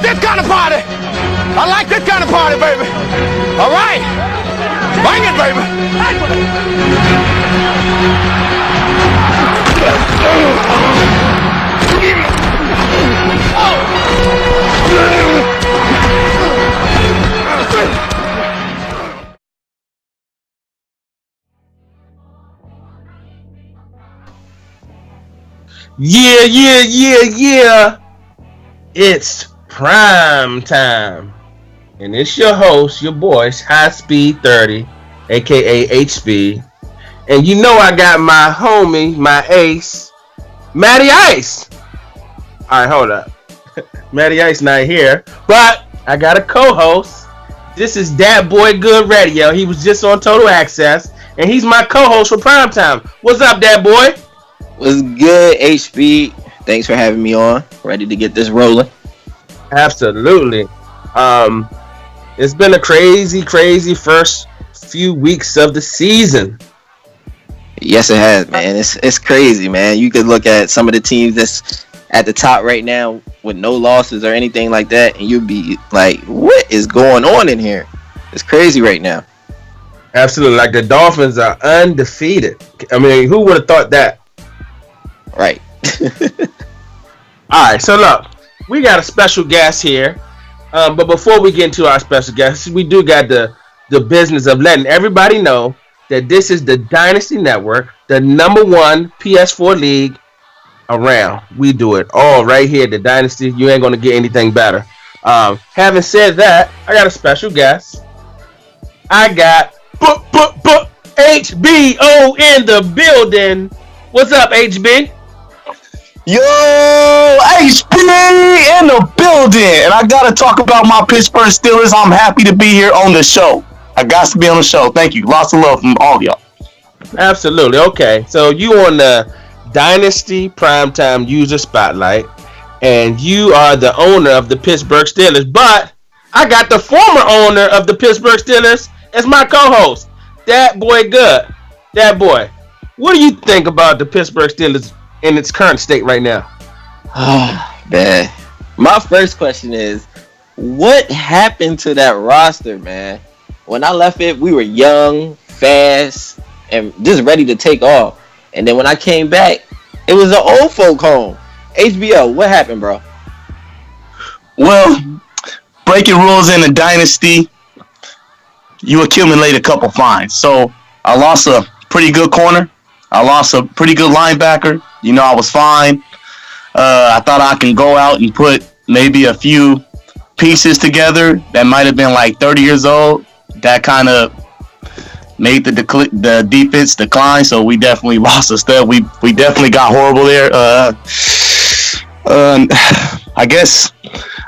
this kind of party. I like this kind of party, baby. All right. Bring it, baby. Yeah. It's prime time. And it's your host, your boys, High Speed 30, aka HB. And you know I got my homie, my ace, Matty Ice. Alright, hold up. Matty Ice not here, but I got a co-host. This is Dat Boy Good Radio. He was just on Total Access, and he's my co-host for Primetime. What's up, Dat Boy? What's good, HB? Thanks for having me on. Ready to get this rolling. Absolutely. It's been a crazy first few weeks of the season. Yes, it has, man. It's crazy, man. You could look at some of the teams that's at the top right now with no losses or anything like that, and you'd be like, what is going on in here? It's crazy right now. Absolutely. Like the Dolphins are undefeated. I mean, who would have thought that? Right. All right, so look, we got a special guest here. But before we get into our special guest, we do got the business of letting everybody know that this is the Dynasty Network, the number one PS4 league around. We do it all right here at the Dynasty. You ain't going to get anything better. Having said that, I got a special guest. I got HBO in the building. What's up, HB? Yo, HB in the building, and I gotta talk about my Pittsburgh Steelers. I'm happy to be here on the show. I got to be on the show. Thank you. Lots of love from all of y'all. Absolutely. Okay, so you on the Dynasty Primetime User Spotlight, and you are the owner of the Pittsburgh Steelers. But I got the former owner of the Pittsburgh Steelers as my co-host, Dat Boy Good. Dat Boy, what do you think about the Pittsburgh Steelers in its current state right now? Man, my first question is, what happened to that roster, man? When I left it, we were young, fast, and just ready to take off. And then when I came back, it was an old folk home. HBO, what happened, bro? Well, breaking rules in the Dynasty, you accumulate a couple fines. So I lost a pretty good corner. I lost a pretty good linebacker. You know, I was fine. I thought I can go out and put maybe a few pieces together that might have been like 30 years old. That kind of made the defense decline. So we definitely lost a step. We definitely got horrible there. I guess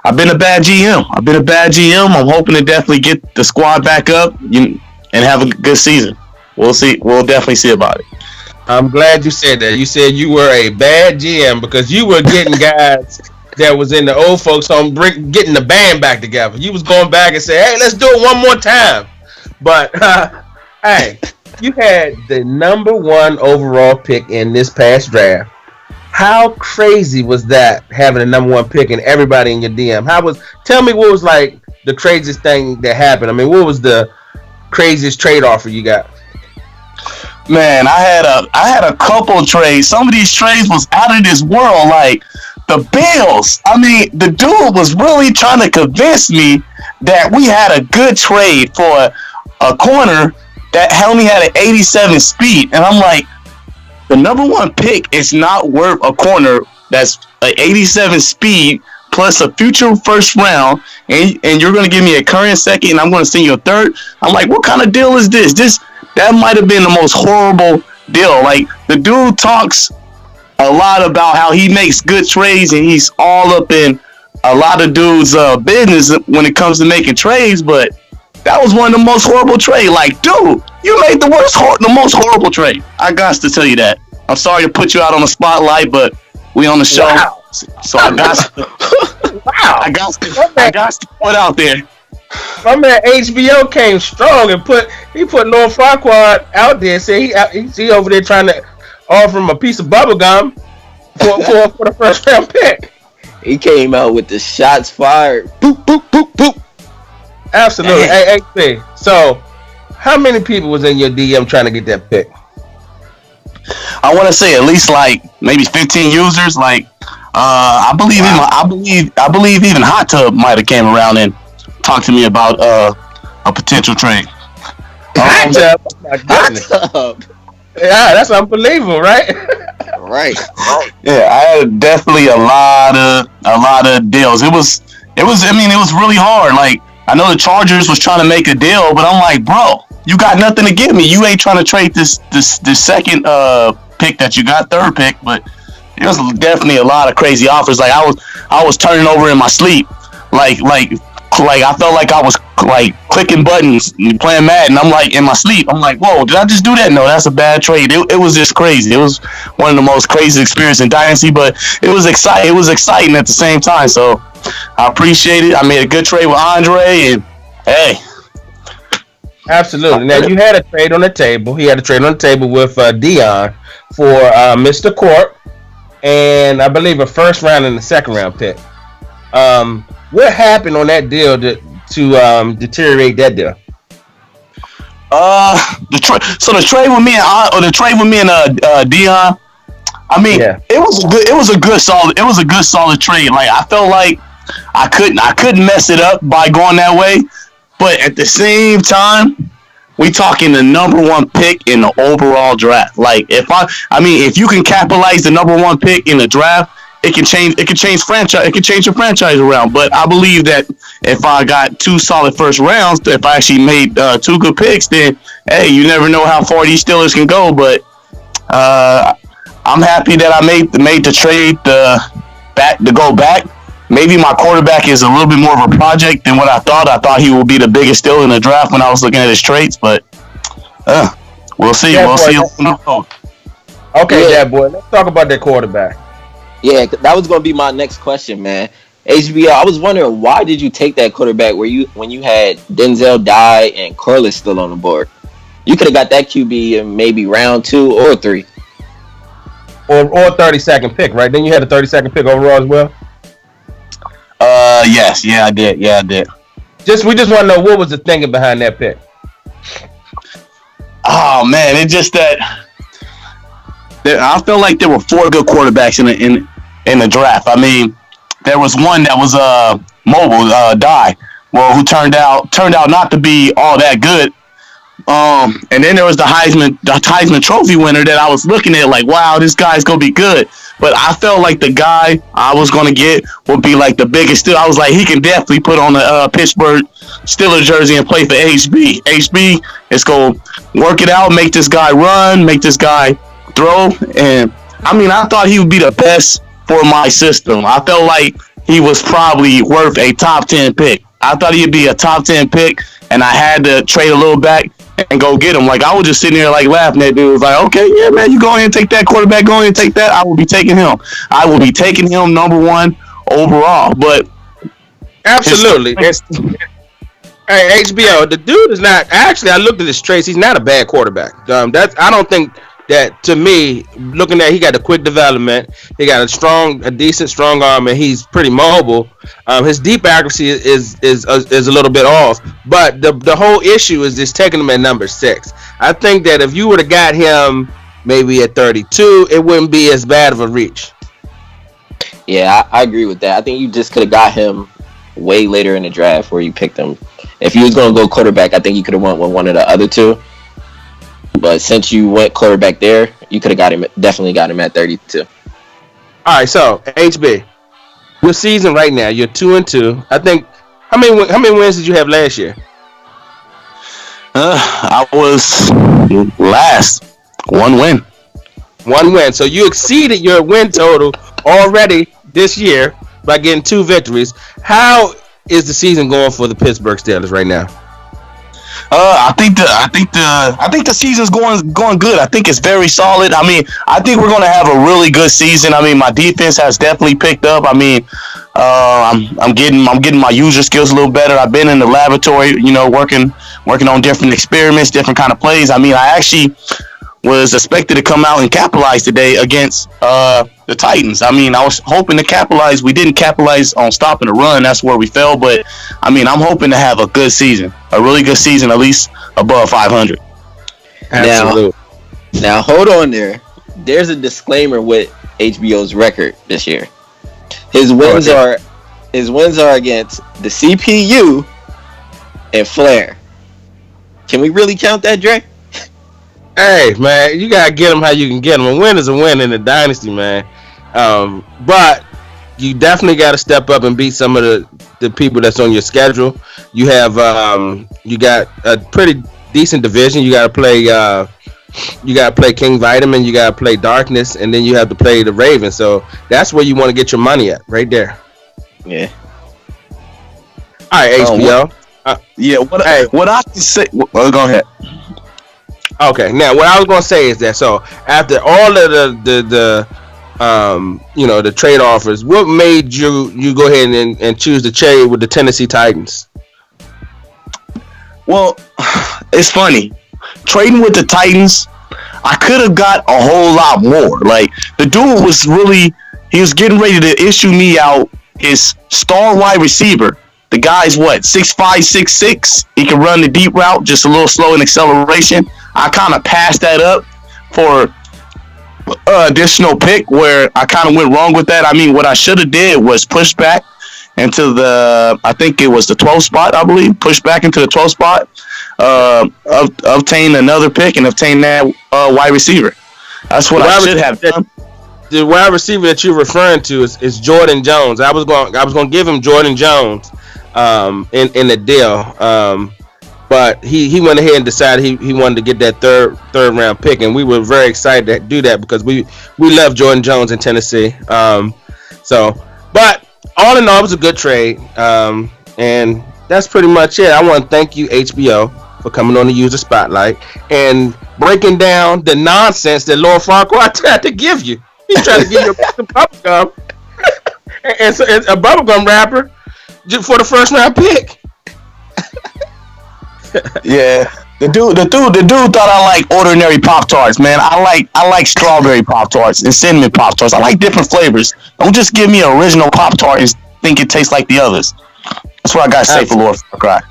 I've been a bad GM. I'm hoping to definitely get the squad back up and have a good season. We'll see. We'll definitely see about it. I'm glad you said that. You said you were a bad GM because you were getting guys that was in the old folks home, getting the band back together. You was going back and say, hey, let's do it one more time. But, hey, you had the number one overall pick in this past draft. How crazy was that, having the number one pick and everybody in your DM? Tell me what was like the craziest thing that happened. I mean, what was the craziest trade offer you got? Man, I had a couple trades. Some of these trades was out of this world. Like the Bills. I mean, the dude was really trying to convince me that we had a good trade for a corner that only had an 87 speed. And I'm like, the number one pick is not worth a corner that's an 87 speed plus a future first round, and you're going to give me a current second, and I'm going to send you a third. I'm like, what kind of deal is this? That might have been the most horrible deal. Like, the dude talks a lot about how he makes good trades, and he's all up in a lot of dudes' business when it comes to making trades, but that was one of the most horrible trades. Like, dude, you made the most horrible trade. I got to tell you that. I'm sorry to put you out on the spotlight, but we on the show. Wow. So I got to, I got to put out there. My man HBO came strong and put Lord Farquaad out there. Say he over there trying to offer him a piece of bubble gum for the first round pick. He came out with the shots fired. Boop, boop, boop, boop. Absolutely. Hey, so how many people was in your DM trying to get that pick? I want to say at least like maybe 15 users. Like, I believe even Hot Tub might have came around and talked to me about a potential trade. Hot Tub. Hot Tub. Yeah, that's unbelievable, right? Right. Yeah, I had definitely a lot of deals. It was really hard. Like, I know the Chargers was trying to make a deal, but I'm like, bro, you got nothing to give me. You ain't trying to trade this second pick that you got, third pick, but it was definitely a lot of crazy offers. Like, I was turning over in my sleep. Like I felt like I was like clicking buttons and playing Madden. I'm like in my sleep. I'm like, whoa, did I just do that? No, that's a bad trade. It was just crazy. It was one of the most crazy experiences in Dynasty, but it was exciting. It was exciting at the same time. So I appreciate it. I made a good trade with Andre, and hey, absolutely. Now you had a trade on the table. He had a trade on the table with Dion for Mr. Court, and I believe a first round and a second round pick. What happened on that deal to deteriorate that deal? The trade with me and Dion. I mean, yeah. it was a good solid trade. Like, I felt like I couldn't mess it up by going that way, but at the same time, we talking the number one pick in the overall draft. Like, if you can capitalize the number one pick in the draft, it can change your franchise around. But I believe that if I got two solid first rounds, if I actually made two good picks, then hey, you never know how far these Steelers can go. But I'm happy that I made the trade to go back. Maybe my quarterback is a little bit more of a project than what I thought. I thought he would be the biggest Steeler in the draft when I was looking at his traits, but we'll see. Yeah, we'll see. Okay, yeah, boy. Let's talk about that quarterback. Yeah, that was going to be my next question, man. HBO, I was wondering, why did you take that quarterback when you had Denzel Dye and Corliss still on the board? You could have got that QB in maybe round 2 or 3. Or 32nd pick, right? Then you had a 32nd pick overall as well? Yes. Yeah, I did. We just want to know what was the thinking behind that pick. Oh, man, it's just that I felt like there were 4 good quarterbacks in the draft. I mean, there was one that was mobile, Dye, who turned out not to be all that good. And then there was the Heisman Trophy winner that I was looking at like, wow, this guy's gonna be good. But I felt like the guy I was gonna get would be like the biggest. I was like, he can definitely put on the Pittsburgh Steelers jersey and play for HB. HB is gonna work it out, make this guy run, make this guy throw. And I mean, I thought he would be the best for my system. I felt like he was probably worth a top 10 pick. I thought he'd be a top 10 pick, and I had to trade a little back and go get him. Like, I was just sitting there like laughing at dudes like, okay, yeah, man, you go ahead and take that quarterback, go ahead and take that. I will be taking him. I will be taking him number 1 overall. But absolutely. Hey, HBO, the dude is not actually. I looked at his traits. He's not a bad quarterback. I don't think that, to me, looking at, he got a quick development. He got a decent strong arm, and he's pretty mobile. His deep accuracy is a little bit off, but the whole issue is just taking him at number 6. I think that if you would have got him maybe at 32, it wouldn't be as bad of a reach. Yeah, I agree with that. I think you just could have got him way later in the draft where you picked him. If you was going to go quarterback, I think you could have went with one of the other 2. But since you went quarterback there, you could have definitely got him at 32. All right, so HB, your season right now, you're 2-2. I think how many wins did you have last year? I was last. 1 win. 1 win. So you exceeded your win total already this year by getting 2 victories. How is the season going for the Pittsburgh Steelers right now? I think the season's going good. I think it's very solid. I mean, I think we're going to have a really good season. I mean, my defense has definitely picked up. I mean, I'm getting my user skills a little better. I've been in the laboratory, working on different experiments, different kind of plays. I mean, I actually was expected to come out and capitalize today against the Titans. I mean, I was hoping to capitalize. We didn't capitalize on stopping the run. That's where we fell. But, I mean, I'm hoping to have a good season, a really good season, at least above 500. Absolutely. Now hold on there. There's a disclaimer with HBO's record this year. His wins are against the CPU and Flair. Can we really count that, Dre? Hey, man, you gotta get them how you can get them. A win is a win in the Dynasty, man. But you definitely got to step up and beat some of the people that's on your schedule. You have you got a pretty decent division. You got to play King Vitamin. You got to play Darkness, and then you have to play the Ravens. So that's where you want to get your money at, right there. Yeah. All right, HBO. What I can say. Well, go ahead. Okay, now what I was gonna say is that so after all of the the trade offers, what made you go ahead and choose to trade with the Tennessee Titans? Well, it's funny. Trading with the Titans, I could have got a whole lot more. Like, the dude was getting ready to issue me out his star wide receiver. The guy's 6'5", 6'6". He can run the deep route, just a little slow in acceleration. I kind of passed that up for additional pick where I kind of went wrong with that. I mean, what I should have did was push back into I think it was the 12th spot, I believe. Push back into the 12th spot, obtain another pick and obtain that wide receiver. That's what I should have done. The wide receiver that you're referring to is Jordan Jones. I was going to give him Jordan Jones in the deal. But he went ahead and decided he wanted to get that third round pick, and we were very excited to do that because we love Jordan Jones in Tennessee. But all in all, it was a good trade, and that's pretty much it. I want to thank you, HBO, for coming on the user spotlight and breaking down the nonsense that Lord Farquhar tried to give you. He tried to give you a bubblegum and a bubblegum wrapper for the first round pick. Yeah, the dude thought I like ordinary Pop-Tarts, man. I like strawberry Pop-Tarts and cinnamon Pop-Tarts. I like different flavors. Don't just give me an original Pop-Tart and think it tastes like the others. That's what I gotta say for Lord Cry.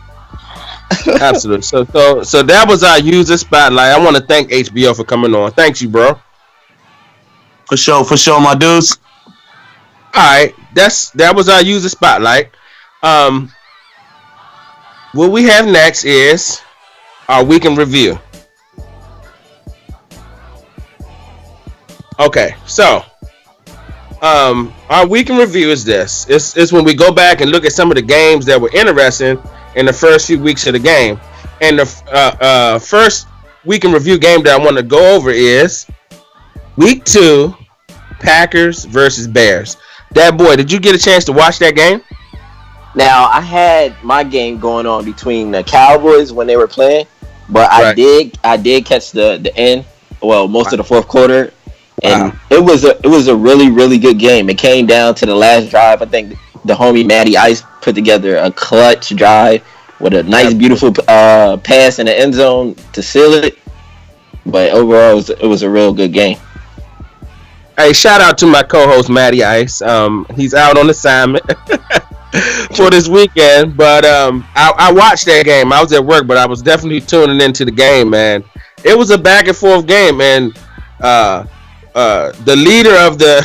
Absolutely. So that was our user spotlight. I want to thank HBO for coming on. Thanks you, bro. For sure, my dudes. All right, that was our user spotlight. What we have next is our week in review. Okay, so our week in review is this. It's when we go back and look at some of the games that were interesting in the first few weeks of the game. And the first week in review game that I want to go over is week 2, Packers versus Bears. That boy, did you get a chance to watch that game? Now, I had my game going on between the Cowboys when they were playing, but right. I did catch the end, well, most of the fourth quarter, and it was a really, really good game. It came down to the last drive. I think the homie Matty Ice put together a clutch drive with a nice, beautiful pass in the end zone to seal it. But overall, it was a real good game. Hey, shout out to my co-host Matty Ice. He's out on assignment for this weekend, but I watched that game. I was at work, but I was definitely tuning into the game, man. It was a back and forth game, and the leader of the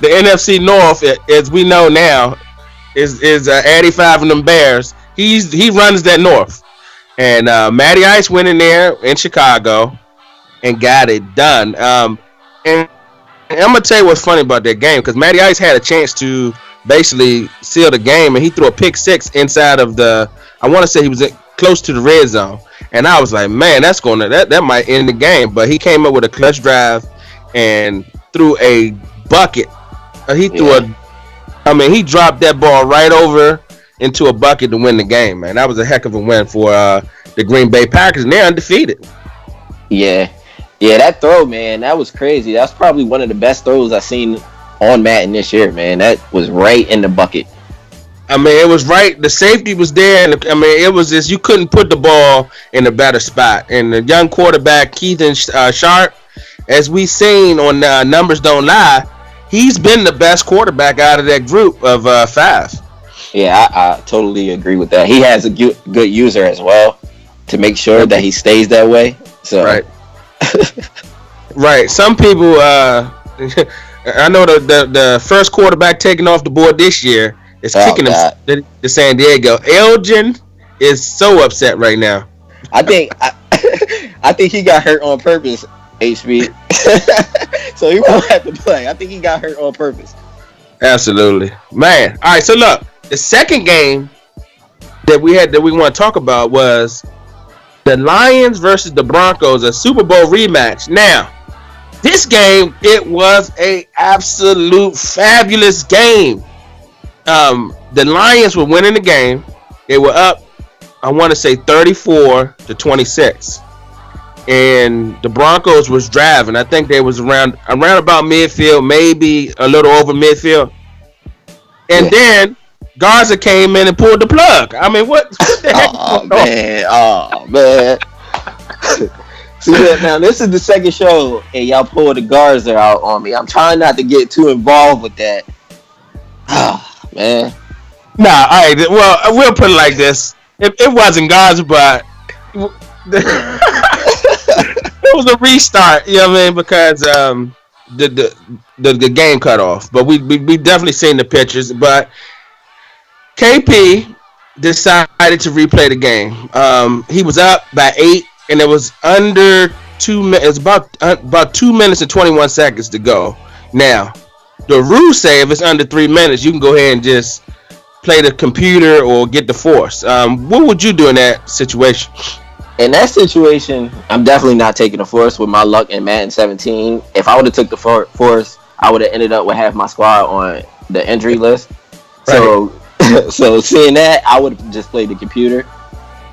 the NFC North, as we know now, is 85 of them Bears. He runs that North, and Matty Ice went in there in Chicago and got it done. And I'm gonna tell you what's funny about that game, because Matty Ice had a chance to basically seal the game, and he threw a pick 6 inside of I want to say he was close to the red zone, and I was like, man, that might end the game. But he came up with a clutch drive and threw a bucket. He dropped that ball right over into a bucket to win the game, man. That was a heck of a win for the Green Bay Packers, and they're undefeated. Yeah, that throw, man, that was crazy. That's probably one of the best throws I've seen on Madden this year, man. That was right in the bucket. I mean, it was right. The safety was there, and I mean, it was just you couldn't put the ball in a better spot. And the young quarterback Keaton Sharp, as we seen on Numbers Don't Lie, he's been the best quarterback out of that group of 5. Yeah, I totally agree with that. He has a good user as well to make sure that he stays that way. So right, right. Some people, I know the first quarterback taken off the board this year is kicking him to San Diego. Elgin is so upset right now. I think he got hurt on purpose, HB. So he won't have to play. I think he got hurt on purpose. Absolutely, man. All right, so look, the second game that we want to talk about was the Lions versus the Broncos, a Super Bowl rematch. Now, this game, it was a absolute fabulous game. The Lions were winning the game. They were up, I want to say 34-26. And the Broncos was driving. I think they was around about midfield, maybe a little over midfield. And then Garza came in and pulled the plug. I mean, what the heck? Oh man. See that now? This is the second show, and y'all pulled the Garza out on me. I'm trying not to get too involved with that. Man. Nah, all right. Well, we'll put it like this: it wasn't Garza, but it was a restart. You know what I mean? Because the game cut off. But we definitely seen the pictures. But KP decided to replay the game. He was up by 8, and it was under 2 minutes. It was about 2 minutes and 21 seconds to go. Now, the rules say if it's under 3 minutes, you can go ahead and just play the computer or get the force. What would you do in that situation? In that situation, I'm definitely not taking the force with my luck in Madden 17. If I would have took the force, I would have ended up with half my squad on the injury list. Right. So seeing that, I would have just played the computer.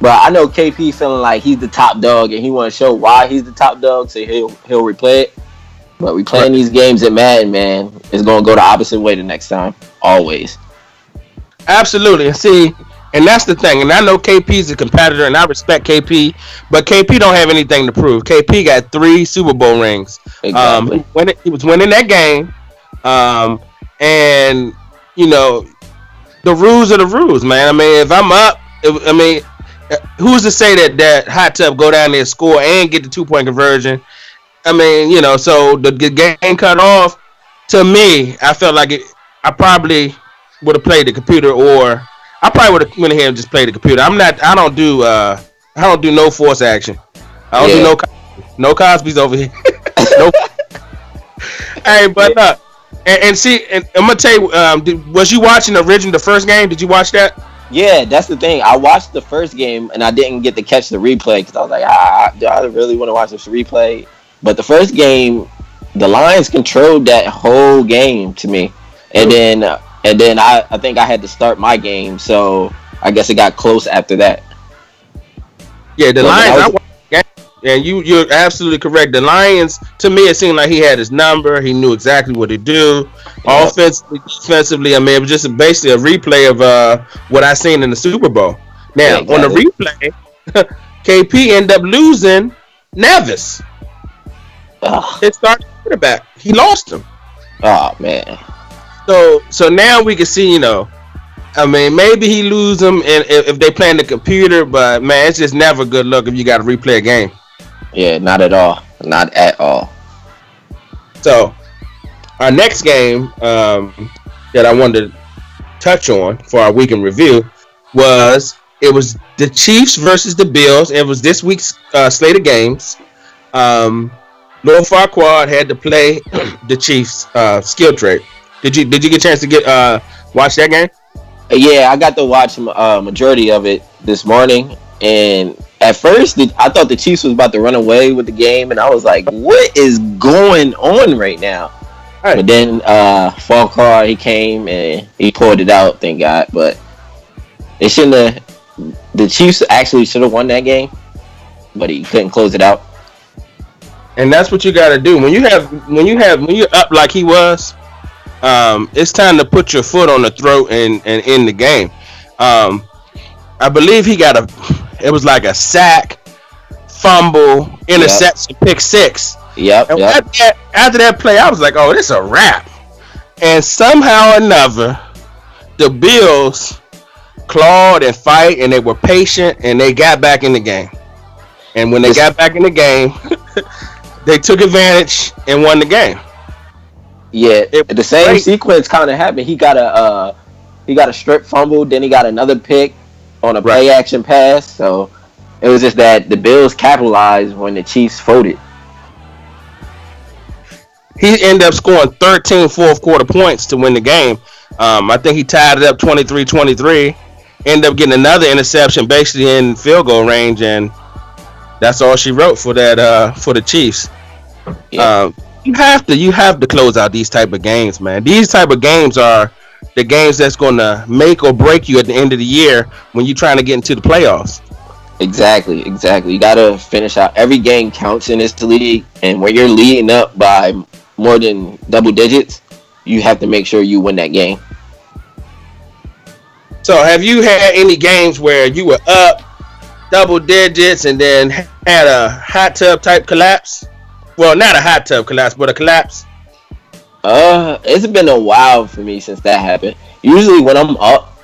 But I know KP feeling like he's the top dog, and he want to show why he's the top dog, so he'll replay it. But we playing these games at Madden, man. It's going to go the opposite way the next time. Always. Absolutely. See, and that's the thing. And I know KP's a competitor, and I respect KP, but KP don't have anything to prove. KP got 3 Super Bowl rings. Exactly. He was winning that game. And, you know, the rules are the rules, man. I mean, if I'm up, who's to say that Hot Tub go down there, score, and get the 2-point conversion? I mean, you know, so the game cut off. To me, I felt like I probably would have played the computer, or I probably would have went ahead and just played the computer. I don't do no force action. I don't do no Cosby's over here. No. Hey, but and see, and I'm gonna tell you, was you watching the first game? Did you watch that? Yeah, that's the thing. I watched the first game and I didn't get to catch the replay because I was like, do I really want to watch this replay? But the first game, the Lions controlled that whole game to me, and then I think I had to start my game, so I guess it got close after that. Yeah, the Lions. And you're absolutely correct. The Lions, to me, it seemed like he had his number. He knew exactly what to do. Yep. Offensively, defensively, I mean, it was just basically a replay of what I seen in the Super Bowl. Now, on the replay, KP ended up losing Nevis. His starting quarterback. He lost him. Oh, man. So now we can see, you know, I mean, maybe he lose them if they play in the computer, but, man, it's just never good luck if you got to replay a game. Yeah, not at all. Not at all. So, our next game that I wanted to touch on for our weekend review was the Chiefs versus the Bills. It was this week's slate of games. Lord Farquaad had to play the Chiefs skill trade. Did you get a chance to watch that game? Yeah, I got to watch majority of it this morning, and at first I thought the Chiefs was about to run away with the game, and I was like, "What is going on right now?" Right. But then Farquaad, he came and he pulled it out, thank God. But they shouldn't have. The Chiefs actually should have won that game, but he couldn't close it out. And that's what you got to do when you're up like he was. it's time to put your foot on the throat and end the game. I believe it was like a sack, fumble, interception, pick six. Yep. And after that play, I was like, oh, this is a wrap. And somehow or another, the Bills clawed and fight, and they were patient, and they got back in the game. And when they got back in the game, they took advantage and won the game. Yeah, the same sequence kind of happened. He got a strip fumble, then he got another pick on a play action pass. So it was just that the Bills capitalized when the Chiefs folded. He ended up scoring 13 fourth quarter points to win the game. I think he tied it up 23-23. Ended up getting another interception basically in field goal range, and that's all she wrote for that for the Chiefs. Yeah. You have to close out these type of games, man. These type of games are the games that's going to make or break you at the end of the year when you're trying to get into the playoffs. Exactly. You got to finish out. Every game counts in this league, and when you're leading up by more than double digits, you have to make sure you win that game. So have you had any games where you were up double digits and then had a hot tub type collapse? Well, not a hot tub collapse, but a collapse. It's been a while for me since that happened. Usually when I'm up,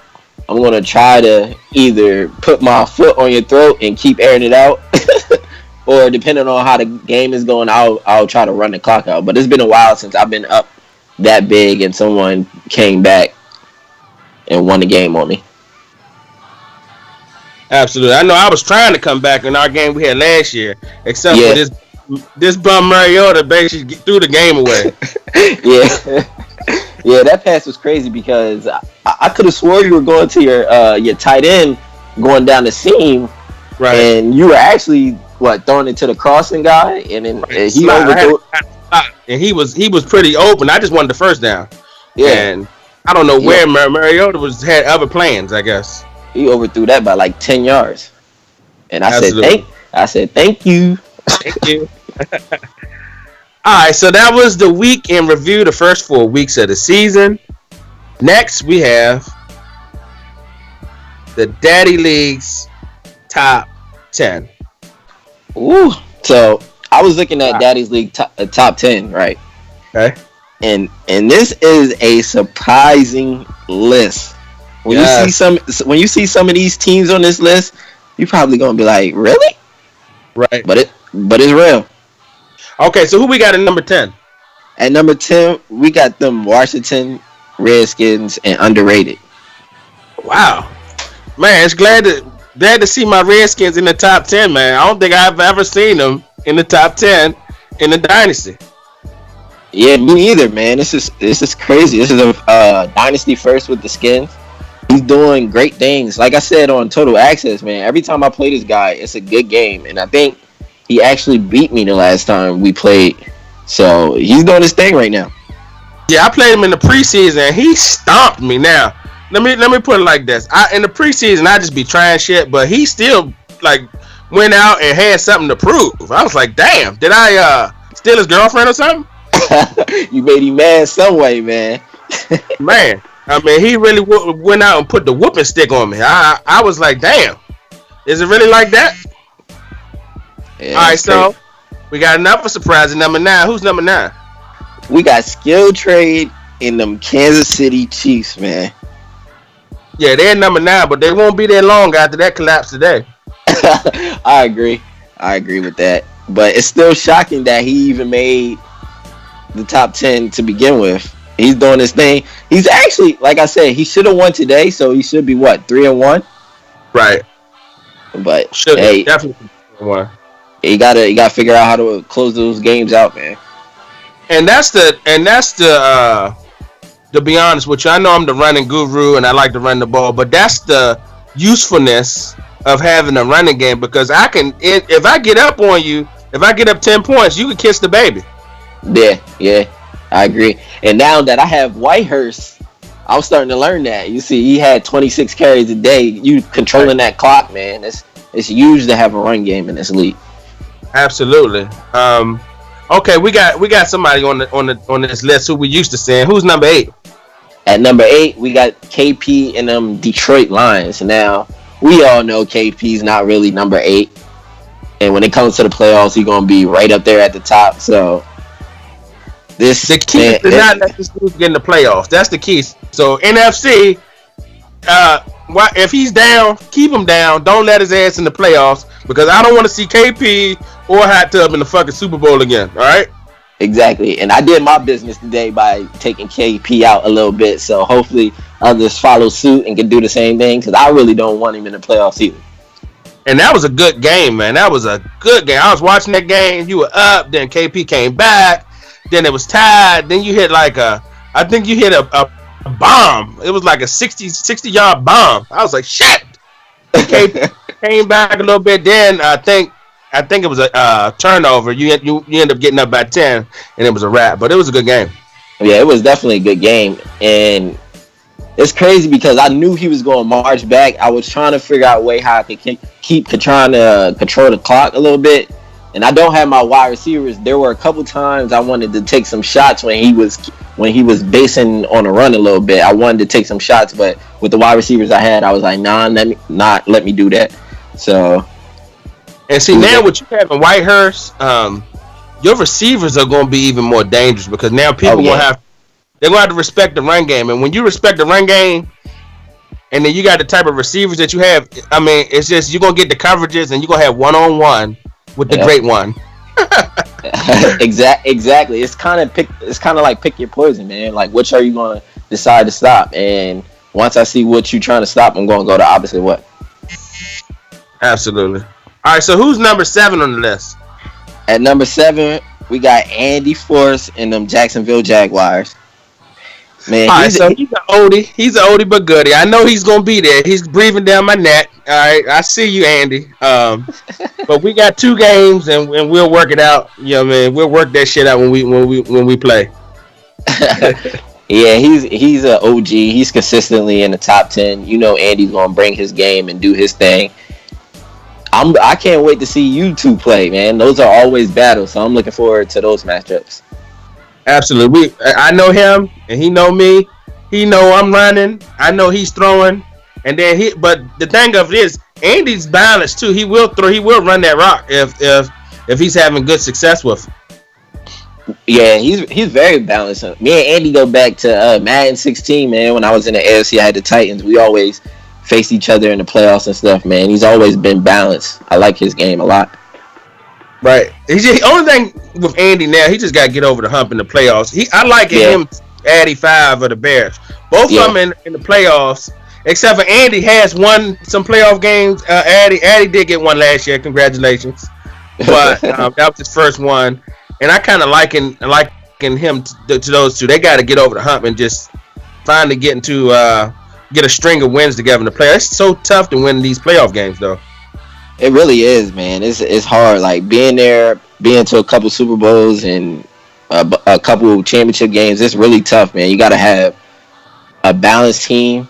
I'm going to try to either put my foot on your throat and keep airing it out, or depending on how the game is going, I'll try to run the clock out. But it's been a while since I've been up that big and someone came back and won the game on me. Absolutely. I know I was trying to come back in our game we had last year, except for this bum Mariota basically threw the game away. Yeah, that pass was crazy because I could have swore you were going to your tight end going down the seam, right? And you were actually throwing it to the crossing guy, and then he overthrew it. And he was pretty open. I just wanted the first down. Yeah, and I don't know where Mariota had other plans. I guess he overthrew that by like 10 yards, and I said thank you. Thank you. All right, so that was the week in review, the first 4 weeks of the season. Next, we have the Daddy League's top 10. Ooh, so I was looking at Daddy's League top 10, right? Okay. And this is a surprising list. When you see some of these teams on this list, you're probably gonna be like, really? Right. But it's real. Okay, so who we got at number 10? At number 10, we got them Washington Redskins and underrated. Wow. Man, it's glad to see my Redskins in the top 10, man. I don't think I've ever seen them in the top 10 in the Dynasty. Yeah, me either, man. This is crazy. This is a Dynasty first with the Skins. He's doing great things. Like I said on Total Access, man, every time I play this guy, it's a good game. And I think he actually beat me the last time we played. So he's doing his thing right now. Yeah, I played him in the preseason and he stomped me. Now, let me put it like this. In the preseason, I just be trying shit, but he still went out and had something to prove. I was like, damn, did I steal his girlfriend or something? You made him mad some way, man. Man, I mean, he really went out and put the whooping stick on me. I was like, damn, is it really like that? Yeah, all right, so we got another surprise at number 9. Who's number 9? We got Skill Trade in them Kansas City Chiefs, man. Yeah, they're number 9, but they won't be there long after that collapse today. I agree with that. But it's still shocking that he even made the top 10 to begin with. He's doing his thing. He's actually, like I said, he should have won today, so he should be 3-1. Right. But definitely 3-1. You gotta figure out how to close those games out, man. And that's the to be honest with you, I know I'm the running guru and I like to run the ball, but that's the usefulness of having a running game, because if I get up on you, if I get up 10 points, you can kiss the baby. Yeah, I agree. And now that I have Whitehurst, I'm starting to learn that. You see, he had 26 carries a day. You controlling that clock, man. It's huge to have a run game in this league. Absolutely. Okay, we got somebody on this list who we used to saying. Who's number 8? At number 8, we got KP and them Detroit Lions. Now, we all know KP's not really number 8. And when it comes to the playoffs, he's going to be right up there at the top. So, the key is not let this dude get in the playoffs. That's the key. So, NFC, if he's down, keep him down. Don't let his ass in the playoffs because I don't want to see KP or Hot Tub in the fucking Super Bowl again. All right? Exactly. And I did my business today by taking KP out a little bit. So hopefully others follow suit and can do the same thing because I really don't want him in the playoffs either. And that was a good game, man. That was a good game. I was watching that game. You were up. Then KP came back. Then it was tied. Then you hit I think you hit a bomb. It was like a 60-yard bomb. I was like, shit. KP came back a little bit. Then I think it was a turnover. You end up getting up by 10, and it was a wrap. But it was a good game. Yeah, it was definitely a good game. And it's crazy because I knew he was going to march back. I was trying to figure out a way how I could keep trying to control the clock a little bit. And I don't have my wide receivers. There were a couple times I wanted to take some shots when he was basing on a run a little bit. I wanted to take some shots, but with the wide receivers I had, I was like, let me do that. So. And see, now what you have in Whitehurst, your receivers are going to be even more dangerous because now people they're going to have to respect the run game. And when you respect the run game, and then you got the type of receivers that you have, I mean, it's just you're going to get the coverages and you're going to have one-on-one with the great one. Exactly. It's kind of like pick your poison, man. Like, which are you going to decide to stop? And once I see what you're trying to stop, I'm going to go the opposite way. Absolutely. All right, so who's number 7 on the list? At number 7, we got Andy Force and them Jacksonville Jaguars. Man, all right, so he's an oldie. He's an oldie but goodie. I know he's gonna be there. He's breathing down my neck. All right, I see you, Andy. But we got 2 games and we'll work it out. You know what I mean? We'll work that shit out when we play. Yeah, he's an OG. He's consistently in the top 10. You know, Andy's gonna bring his game and do his thing. I can't wait to see you two play, man. Those are always battles, so I'm looking forward to those matchups. Absolutely. I know him, and he know me. He know I'm running. I know he's throwing, and then but the thing of it is, Andy's balanced too. He will throw. He will run that rock if he's having good success with it. Yeah, he's very balanced. Me and Andy go back to Madden 16, man. When I was in the AFC, I had the Titans. We always face each other in the playoffs and stuff, man. He's always been balanced. I like his game a lot. Right. The only thing with Andy now, he just got to get over the hump in the playoffs. I like him Addy 5 of the Bears. Both of them in the playoffs, except for Andy has won some playoff games. Addy did get one last year. Congratulations. But that was his first one. And I kind of liken him to those two. They got to get over the hump and just finally get a string of wins together in the playoffs. It's so tough to win these playoff games, though. It really is, man. It's hard. Like being to a couple Super Bowls and a couple championship games. It's really tough, man. You got to have a balanced team.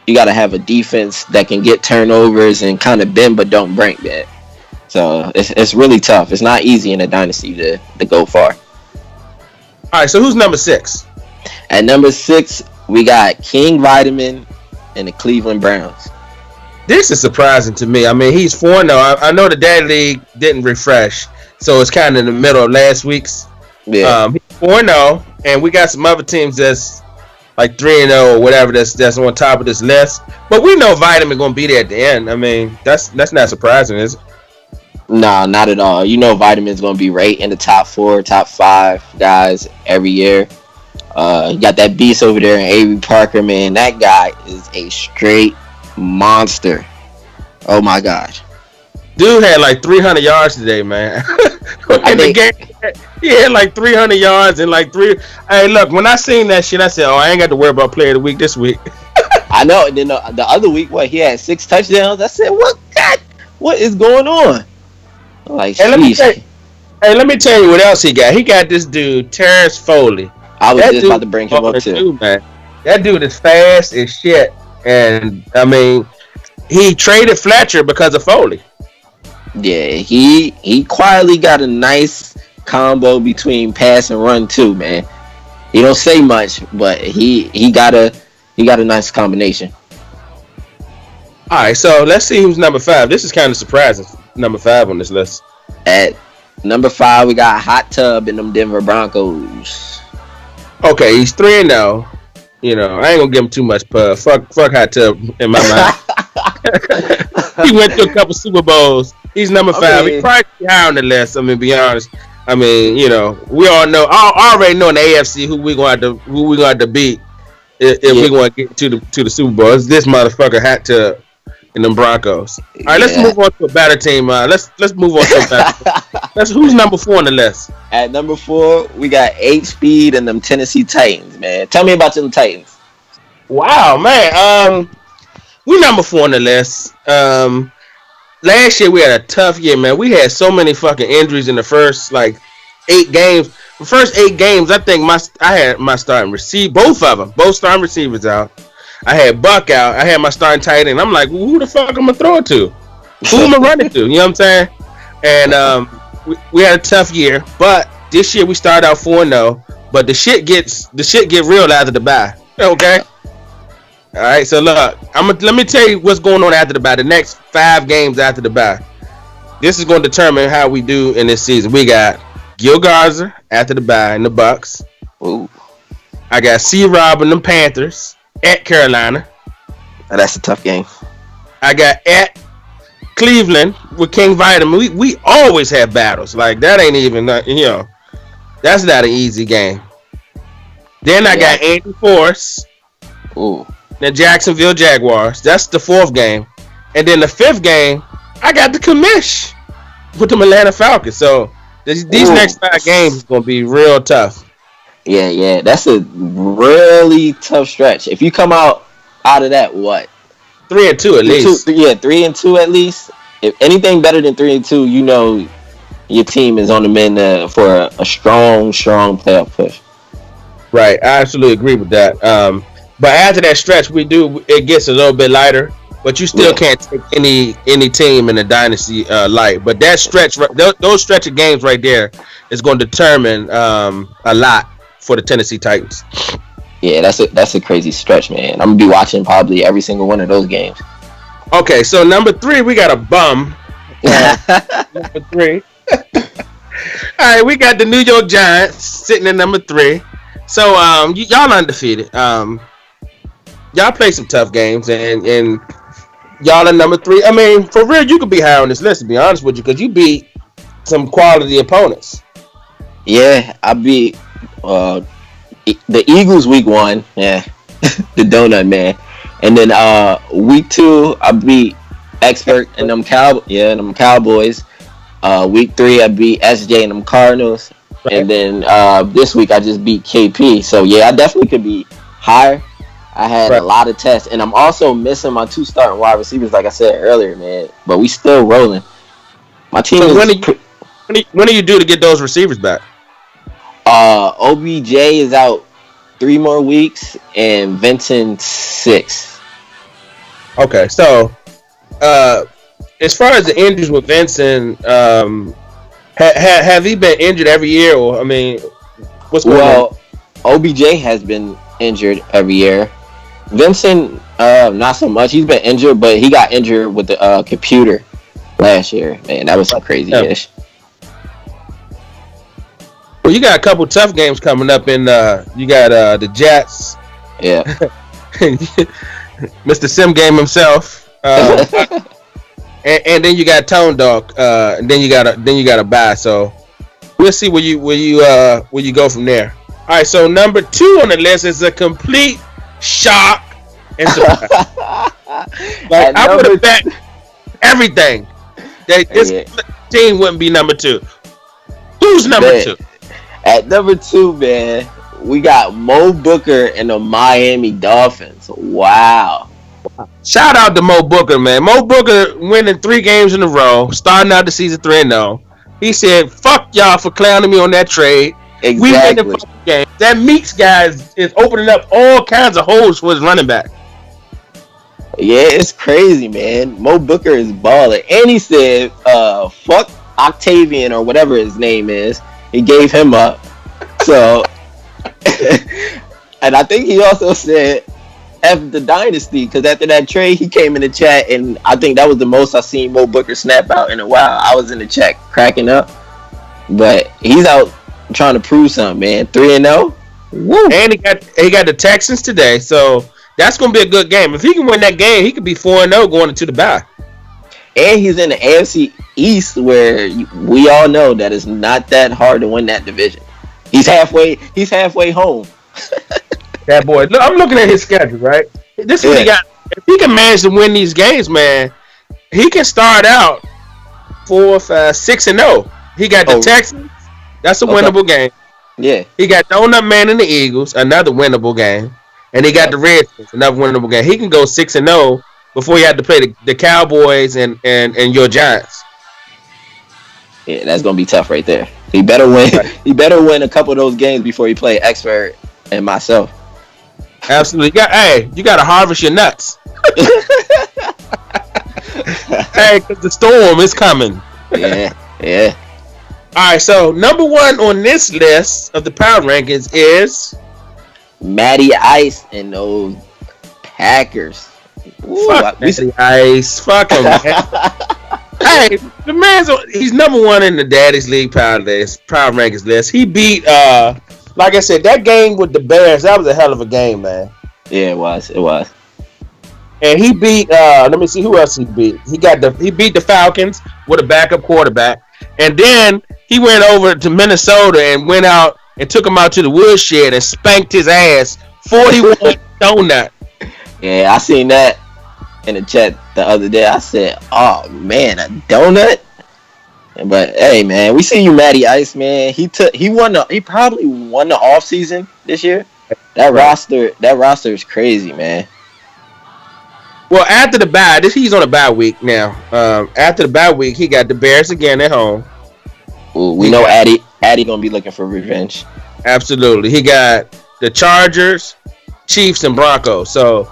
You got to have a defense that can get turnovers and kind of bend but don't break, man. So it's really tough. It's not easy in a dynasty to go far. All right, so who's number 6? At number 6, we got King Vitamin and the Cleveland Browns. This is surprising to me. I mean, he's 4-0. I know the Dad League didn't refresh, so it's kind of in the middle of last week's. Yeah. He's 4-0, and we got some other teams that's like 3-0 or whatever that's on top of this list. But we know Vitamin going to be there at the end. I mean, that's not surprising, is it? Nah, not at all. You know Vitamin's going to be right in the top 4, top 5 guys every year. You got that beast over there in Avery Parker, man. That guy is a straight monster. Oh my god. Dude had like 300 yards today, man. The game, he had like 300 yards and like 3. Hey, look, when I seen that shit, I said, "Oh, I ain't got to worry about player of the week this week." I know. And then the other week, he had 6 touchdowns. I said, what is going on? Like, hey, let me tell you what else he got. He got this dude, Terrence Foley. I was just about to bring him up too. Man. That dude is fast as shit. And, I mean, he traded Fletcher because of Foley. Yeah, he quietly got a nice combo between pass and run too, man. He don't say much, but he got a nice combination. All right, so let's see who's number 5. This is kind of surprising. Number 5 on this list. At number 5, we got Hot Tub and them Denver Broncos. Okay, he's 3-0. You know, I ain't gonna give him too much pub. Fuck Hot Tub in my mind. He went to a couple Super Bowls. He's number 5. He probably high on the list. I mean, be honest. I mean, you know, we all know. I already know in the AFC who we going to beat if we going to get to the Super Bowl. It's this motherfucker Hot Tub and them Broncos. All right, let's move on to a better team. Let's move on to a better. Who's number 4 on the list? At number 4, we got H-Speed and them Tennessee Titans, man. Tell me about them Titans. Wow, man. We number 4 on the list. Last year we had a tough year, man. We had so many fucking injuries in the first 8 games. The first 8 games, I think I had my starting receiver, both starting receivers out. I had Buck out. I had my starting tight end. I'm like, well, who the fuck am I throwing to? Who am I running to? You know what I'm saying? And we had a tough year, but this year we started out 4-0. But the shit get real after the bye. Okay. All right, so look, let me tell you what's going on after the bye. The next 5 games after the bye. This is going to determine how we do in this season. We got Gil Garza after the bye in the Bucks. Ooh. I got C-Rob and the Panthers at Carolina. Now that's a tough game. I got at Cleveland with King Vitamin. We always have battles. Like, that ain't even, that's not an easy game. Then I got Andy Force. Ooh. The Jacksonville Jaguars. That's the 4th game. And then the 5th game, I got the commish with the Atlanta Falcons. So these next 5 games is going to be real tough. Yeah. That's a really tough stretch. If you come out of that, what? 3-2 at least. 3-2 at least. If anything better than 3-2, you know your team is on the mend for a strong playoff push. Right. I absolutely agree with that. But after that stretch, it gets a little bit lighter, but you still can't take any team in the dynasty light. But that stretch, those stretch of games right there, is going to determine a lot for the Tennessee Titans. Yeah, that's a crazy stretch, man. I'm gonna be watching probably every single one of those games. Okay, so number 3, we got a bum. Number 3. All right, we got the New York Giants sitting at number 3. So y'all undefeated. Y'all play some tough games, and y'all are number 3. I mean, for real, you could be higher on this list, to be honest with you, because you beat some quality opponents. Yeah, I beat the Eagles week 1. Yeah, the donut man. And then week 2, I beat Expert and them Cowboys. Week 3, I beat SJ and them Cardinals. Right. And then this week, I just beat KP. So yeah, I definitely could be higher. I had a lot of tests, and I'm also missing my 2 starting wide receivers, like I said earlier, man. But we still rolling. My team is. When do you do to get those receivers back? OBJ is out 3 more weeks, and Vincent 6. Okay, so as far as the injuries with Vincent, have he been injured every year, or I mean, what's going on? OBJ has been injured every year. Vincent, not so much. He's been injured, but he got injured with the computer last year. Man, that was some crazy ish. Well, you got a couple tough games coming up in you got the Jets. Yeah. Mr. Sim Game himself. And then you got Tone Dog. And then you got a bye. So we'll see where you go from there. All right, so number 2 on the list is a complete shock and surprise. Like, I would have bet everything that this team wouldn't be number 2. Who's number 2? At number 2, man, we got Mo Booker and the Miami Dolphins. Wow. Shout out to Mo Booker, man. Mo Booker winning 3 games in a row, starting out the season 3-0. He said, "Fuck y'all for clowning me on that trade." Exactly. We win the fucking game. That Meeks guy is opening up all kinds of holes for his running back. Yeah, it's crazy, man. Mo Booker is balling. And he said, fuck Octavian or whatever his name is. He gave him up. So, and I think he also said F the Dynasty, because after that trade, he came in the chat, and I think that was the most I've seen Mo Booker snap out in a while. I was in the chat cracking up. But he's out trying to prove something, man. 3-0. Woo. And he got the Texans today, so that's going to be a good game. If he can win that game, he could be 4-0 going into the bye. And he's in the AFC East, where we all know that it's not that hard to win that division. He's halfway home. That boy. Look, I'm looking at his schedule, right? This is what he got. If he can manage to win these games, man, he can start out 6-0. He got the Texans. That's a winnable game. Yeah. He got Donut Man and the Eagles, another winnable game. And he got the Redskins, another winnable game. He can go 6-0 before he had to play the Cowboys and your Giants. Yeah, that's gonna be tough right there. He better win. Right. He better win a couple of those games before he play Expert and myself. Absolutely. You got to harvest your nuts. Hey, because the storm is coming. Yeah. All right, so number one on this list of the power rankings is Matty Ice and those Packers. Ooh, fuck Matty Ice. Fuck him, man. Hey, the he's number one in the Daddy's League power rankings list. He beat like I said, that game with the Bears, that was a hell of a game, man. Yeah, it was. And he beat let me see who else he beat. He beat the Falcons with a backup quarterback. And then he went over to Minnesota and went out and took him out to the woodshed and spanked his ass 41 donut. Yeah, I seen that in the chat the other day. I said, "Oh man, a donut." But hey, man, we see you, Matty Ice, man. He probably won the off season this year. That roster is crazy, man. Well, after the bye, he's on a bye week now. After the bye week, he got the Bears again at home. Ooh, we know Addy gonna be looking for revenge. Absolutely, he got the Chargers, Chiefs, and Broncos. So,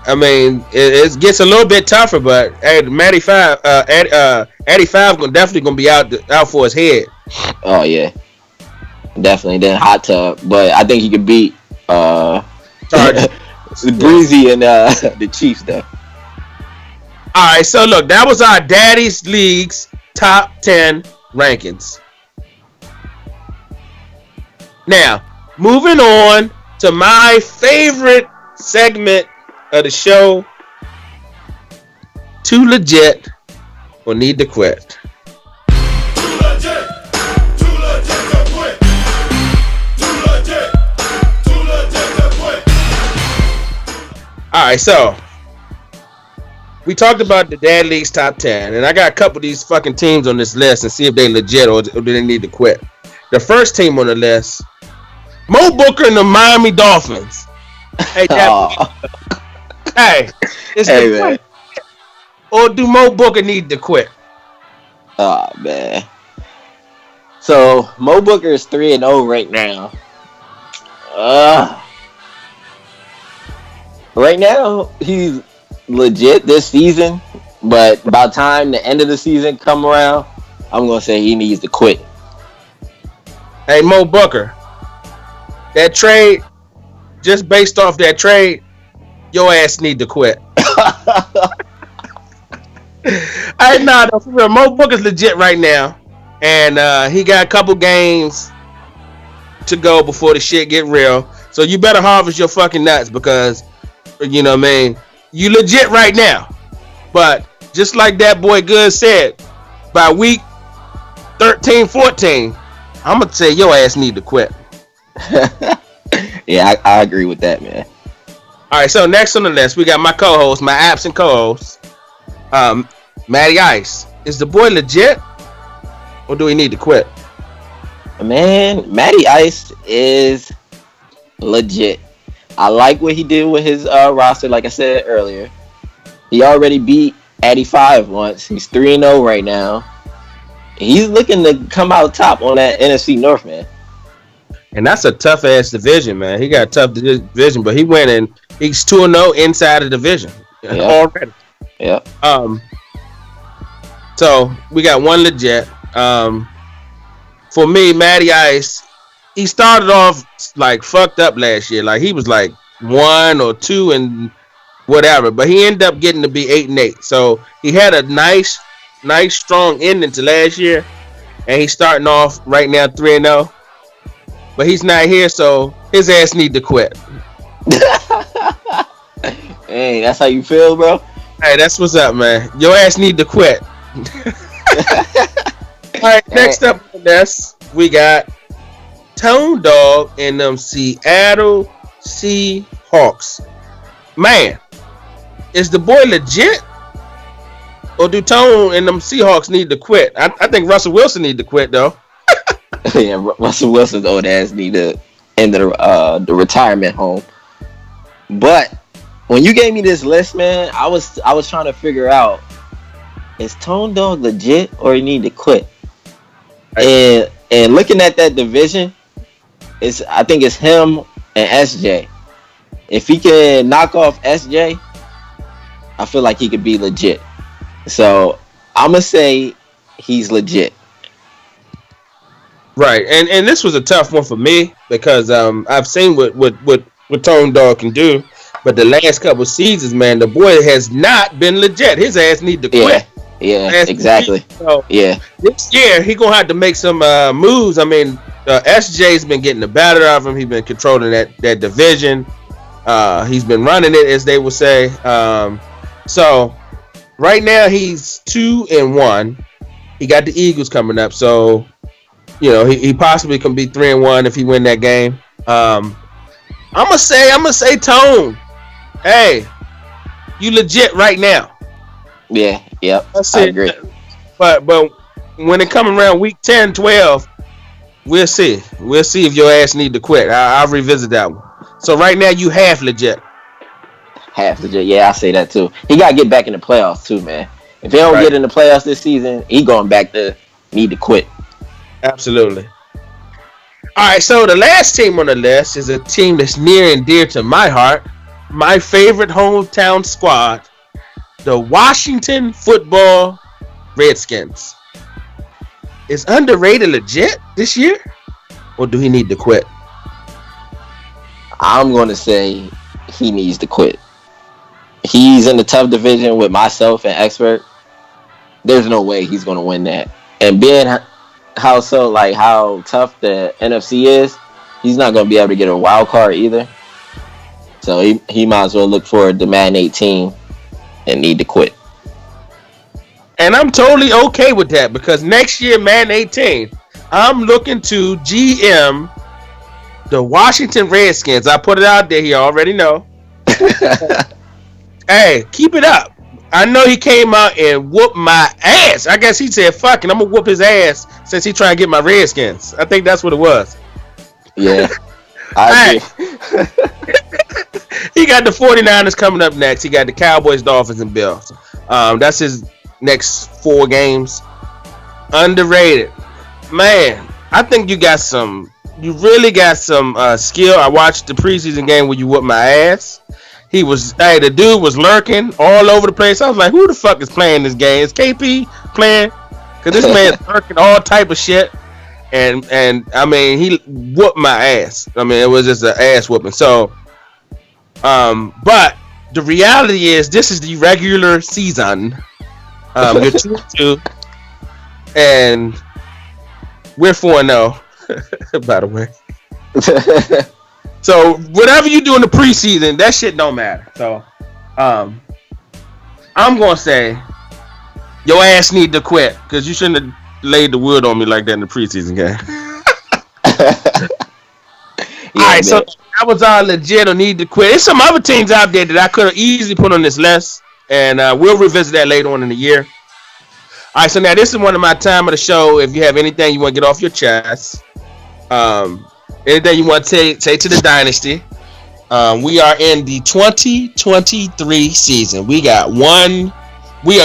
I mean, it gets a little bit tougher, but hey, Addy 5 definitely gonna be out for his head. Oh yeah, definitely. Then hot tub, but I think he could beat Chargers. Breezy and the Chiefs though. All right, so look, that was our Daddy's League's top 10 rankings. Now, moving on to my favorite segment of the show, Too Legit or Need to Quit. Too legit to quit. Too legit to quit. All right, so we talked about the Dad League's top 10, and I got a couple of these fucking teams on this list and see if they legit or do they need to quit. The first team on the list, Mo Booker and the Miami Dolphins. Hey, man. Or do Mo Booker need to quit? Oh man. So Mo Booker is 3-0 right now. Right now he's legit this season, but by the time the end of the season come around, I'm gonna say he needs to quit. Hey, Mo Booker, that trade, just based off that trade, your ass need to quit. Hey, nah, no, for real, Mo Booker's legit right now, and he got a couple games to go before the shit get real. So you better harvest your fucking nuts because, you know what I mean, you legit right now. But just like that boy Good said, by week 13, 14, I'm going to say your ass need to quit. Yeah, I agree with that, man. All right, so next on the list, we got my co-host, my absent co-host, Matty Ice. Is the boy legit or do he need to quit? Man, Matty Ice is legit. I like what he did with his roster, like I said earlier. He already beat Addy 5 once. He's 3-0 right now. He's looking to come out top on that NFC North, man. And that's a tough ass division, man. He got a tough division, but he went in. He's 2-0 inside the division already. Yeah. So we got one legit. for me, Matty Ice, he started off like fucked up last year. Like he was like 1 or 2 and whatever, but he ended up getting to be 8-8. So he had a nice, strong ending to last year, and he's starting off right now 3-0. But he's not here, so his ass need to quit. Hey, that's how you feel, bro? Hey, that's what's up, man. Your ass need to quit. All right, next up on this, we got Tone Dog and them Seattle Seahawks. Man, is the boy legit? Or do Tone and them Seahawks need to quit? I think Russell Wilson need to quit, though. Yeah, Russell Wilson's old ass need to end the retirement home. But when you gave me this list, man, I was trying to figure out, is Tone Dog legit or he need to quit? And looking at that division, I think it's him and SJ. If he can knock off SJ, I feel like he could be legit. So I'm gonna say he's legit. Right, and this was a tough one for me because I've seen what Tone Dog can do, but the last couple seasons, man, the boy has not been legit. His ass need to quit. Yeah, exactly. So, yeah, this year he gonna have to make some moves. I mean, SJ's been getting the better of him. He's been controlling that division. He's been running it, as they would say. So right now he's 2-1. He got the Eagles coming up, so you know he possibly can be 3-1 if he win that game. I'm gonna say Tone. Hey, you legit right now. Yeah, yep. I agree. But when it come around week 10, 12, we'll see. We'll see if your ass need to quit. I'll revisit that one. So right now you half legit. Half legit. Yeah, I say that too. He gotta get back in the playoffs too, man. If he don't get in the playoffs this season, he going back to need to quit. Absolutely. All right, so the last team on the list is a team that's near and dear to my heart. My favorite hometown squad, the Washington Football Redskins. Is underrated legit this year? Or do he need to quit? I'm going to say he needs to quit. He's in the tough division with myself and Expert. There's no way he's going to win that. And being how tough the NFC is, he's not going to be able to get a wild card either. So he might as well look for the Madden 18 and need to quit. And I'm totally okay with that because next year, Madden 18, I'm looking to GM the Washington Redskins. I put it out there. You already know. Hey, keep it up. I know he came out and whooped my ass. I guess he said, fuck it, I'm going to whoop his ass since he trying to get my Redskins. I think that's what it was. Yeah. I agree. He got the 49ers coming up next. He got the Cowboys, Dolphins, and Bills. That's his next 4 games. Underrated. Man, I think you really got some skill. I watched the preseason game where you whooped my ass. The dude was lurking all over the place. I was like, who the fuck is playing this game? Is KP playing? Because this man's lurking all type of shit. And I mean, he whooped my ass. I mean, it was just an ass whooping. So, but the reality is, this is the regular season. You're 2-2, and we're 4-0. By the way. So whatever you do in the preseason, that shit don't matter. So, I'm gonna say your ass need to quit because you shouldn't have laid the wood on me like that in the preseason game. All right, so that was all legit or need to quit. There's some other teams out there that I could have easily put on this list, and we'll revisit that later on in the year. All right, so now this is one of my time of the show. If you have anything you want to get off your chest, anything you want to say to the Dynasty, we are in the 2023 season. We are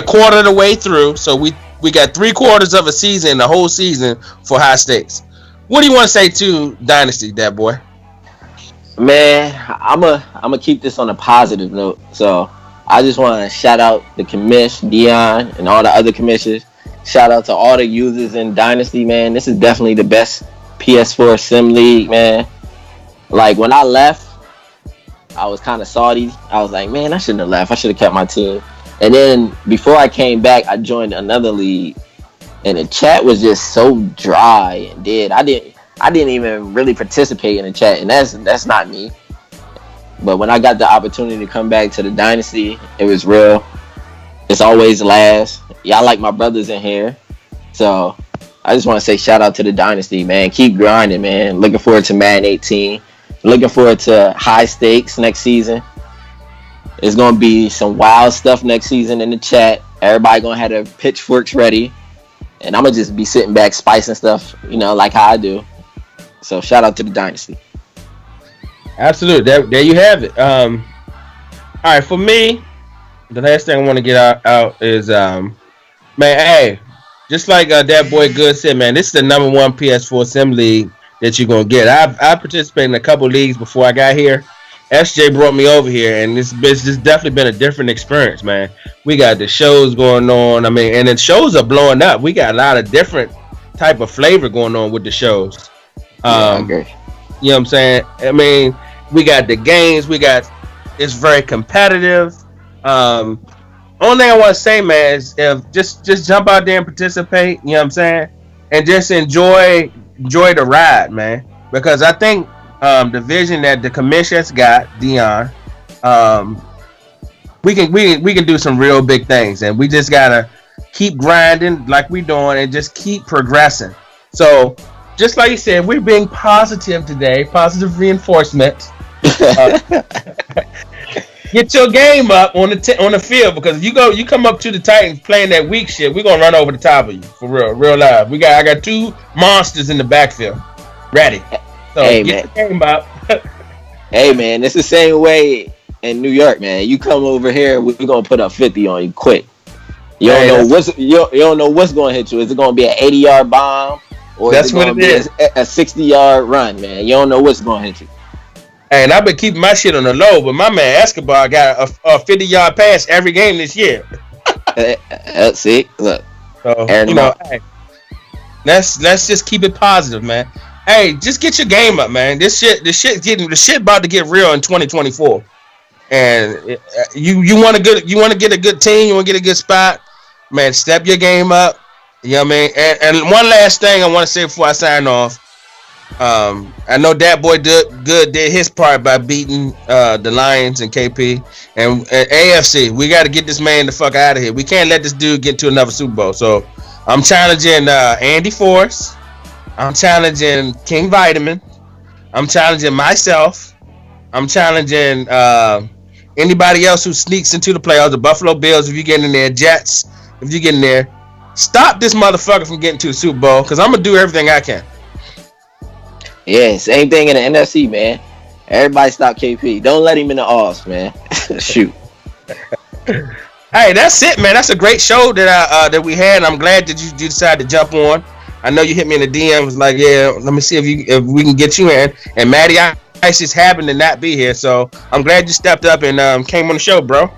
quarter of the way through, so we got 3/4 of a season, the whole season for high stakes. What do you want to say to Dynasty, that boy? Man, I'm a keep this on a positive note. So I just want to shout out the commish, Dion, and all the other commissioners. Shout out to all the users in Dynasty, man. This is definitely the best PS4 sim league, man. Like, when I left, I was kind of salty. I was like, man, I shouldn't have left. I should have kept my team. And then before I came back, I joined another league, and the chat was just so dry and dead. I didn't even really participate in the chat, and that's not me. But when I got the opportunity to come back to the Dynasty, it was real. It's always last. Y'all like my brothers in here. So I just want to say shout out to the Dynasty, man. Keep grinding, man. Looking forward to Madden 18. Looking forward to high stakes next season. It's going to be some wild stuff next season in the chat. Everybody going to have their pitchforks ready. And I'm going to just be sitting back spicing stuff, like how I do. So shout out to the Dynasty. Absolutely. There you have it. All right, for me, the last thing I want to get out is, man, hey, just like that boy Good said, man, this is the number one PS4 sim league that you're going to get. I participated in a couple leagues before I got here. SJ brought me over here, and it's definitely been a different experience, man. We got the shows going on. I mean, and the shows are blowing up. We got a lot of different type of flavor going on with the shows. I agree. You know what I'm saying? I mean, we got the games. It's very competitive. Only thing I want to say, man, is if just jump out there and participate. You know what I'm saying? And just enjoy the ride, man. Because I think the vision that the commission's got, Dion, we can do some real big things, and we just gotta keep grinding like we're doing and just keep progressing. So, just like you said, we're being positive today, positive reinforcement. Get your game up on the field, because if you come up to the Titans playing that weak shit, we're gonna run over the top of you for real live. I got two monsters in the backfield ready. So hey, get the game up. Hey man, it's the same way in New York, man. You come over here, we're gonna put up 50 on you quick. You don't know what's gonna hit you. Is it gonna be an 80-yard bomb, or is it gonna be a 60-yard run, man? You don't know what's gonna hit you. And I've been keeping my shit on the low, but my man Escobar got a 50-yard pass every game this year. See, look. So hey, let's just keep it positive, man. Hey, just get your game up, man. The shit about to get real in 2024. And you want to get a good team, you want to get a good spot, man. Step your game up. You know what I mean? And one last thing I want to say before I sign off. I know that boy did his part by beating the Lions and KP and AFC. We got to get this man the fuck out of here. We can't let this dude get to another Super Bowl. So I'm challenging Andy Force. I'm challenging King Vitamin. I'm challenging myself. I'm challenging anybody else who sneaks into the playoffs. The Buffalo Bills, if you get in there, Jets, if you get in there, stop this motherfucker from getting to the Super Bowl, because I'm gonna do everything I can. Yeah, same thing in the NFC, man. Everybody stop KP. Don't let him in the offs, man. Shoot. Hey, that's it, man. That's a great show that we had. I'm glad that you decided to jump on. I know you hit me in the DM. Was like, yeah, let me see if we can get you in. And Matty Ice just happened to not be here, so I'm glad you stepped up and came on the show, bro.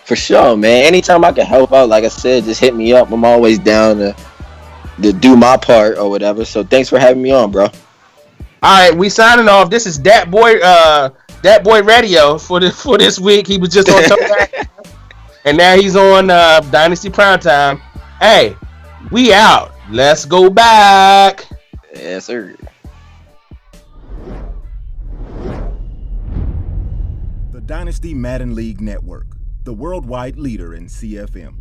For sure, man. Anytime I can help out, like I said, just hit me up. I'm always down to do my part or whatever. So thanks for having me on, bro. All right, we signing off. This is Dat Boy Radio for this week. He was just on Throwback, and now he's on Dynasty Primetime. Hey, we out. Let's go back. Yes, sir. The Dynasty Madden League Network, the worldwide leader in CFM.